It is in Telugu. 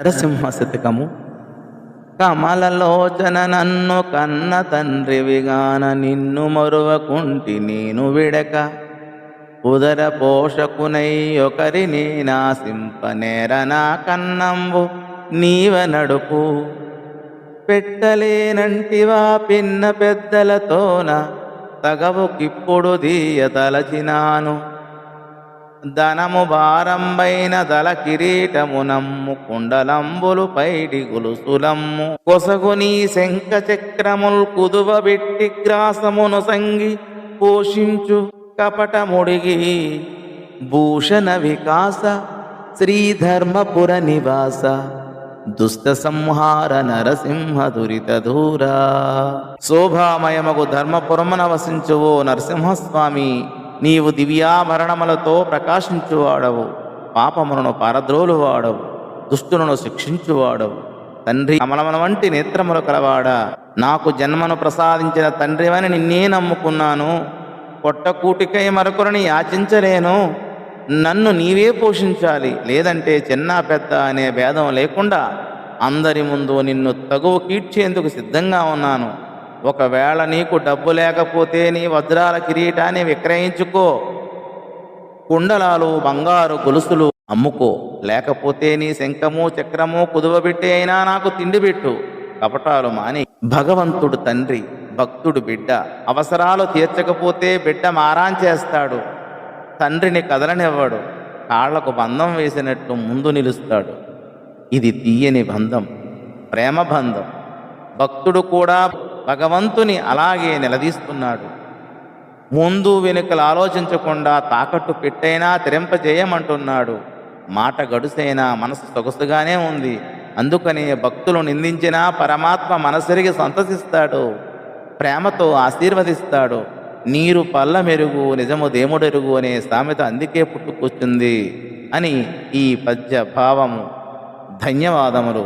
నరసింహ శతకము. కమలలోచన నన్ను కన్న తండ్రివిగాన నిన్ను మరువకుంటి నేను విడక ఉదర పోషకునై ఒకరిని నాసింపనేర నా కన్నంబు నీవ నడుపు పెట్టలేనంటివా పిన్న పెద్దలతోన తగవుకిప్పుడు దీయ తలచినాను ధనము భారంబైన దళ కిరీటము నమ్ము కుండలంబులు పైడి గొలుసులమ్ము కొసగుని శంఖ చక్రముల్ కుదువ బిట్టి గ్రాసమును సంగి పోషించు కపటముడిగి భూషణ వికాస శ్రీధర్మపుర నివాస దుష్ట సంహార నరసింహ దురిత దూరా. శోభామయమగు ధర్మపురమున వసించువో నరసింహస్వామి, నీవు దివ్యాభరణములతో ప్రకాశించువాడవు, పాపములను పారద్రోలువాడవు, దుష్టులను శిక్షించువాడవు. తండ్రి కమలముల వంటి నేత్రములు కలవాడా, నాకు జన్మను ప్రసాదించిన తండ్రివని నిన్నే నమ్ముకున్నాను. పొట్టకూటికై మరొకరిని యాచించలేను. నన్ను నీవే పోషించాలి, లేదంటే చిన్న పెద్ద అనే భేదం లేకుండా అందరి ముందు నిన్ను తగువ కీడ్చేందుకు సిద్ధంగా ఉన్నాను. ఒకవేళ నీకు డబ్బు లేకపోతే నీ వజ్రాల కిరీటాన్ని విక్రయించుకో, కుండలాలు బంగారు గొలుసులు అమ్ముకో, లేకపోతే నీ శంఖము చక్రము కుదువబెట్టి అయినా నాకు తిండి పెట్టు. కపటాలు మాని. భగవంతుడు తండ్రి, భక్తుడు బిడ్డ. అవసరాలు తీర్చకపోతే బిడ్డ మారాం చేస్తాడు. తండ్రిని కదలనివ్వడు. కాళ్లకు బంధం వేసినట్టు ముందు నిలుస్తాడు. ఇది తీయని బంధం, ప్రేమ బంధం. భక్తుడు కూడా భగవంతుని అలాగే నిలదీస్తున్నాడు. ముందు వెనుకలు ఆలోచించకుండా తాకట్టు పెట్టైనా తిరింపజేయమంటున్నాడు. మాట గడుసైనా మనసు సొగసుగానే ఉంది. అందుకని భక్తులు నిందించినా పరమాత్మ మనసరిగి సంతసిస్తాడు, ప్రేమతో ఆశీర్వదిస్తాడు. నీరు పల్ల మెరుగు నిజము దేముడెరుగు అనే సామెత అందుకే పుట్టుకొచ్చింది అని ఈ పద్య భావము. ధన్యవాదములు.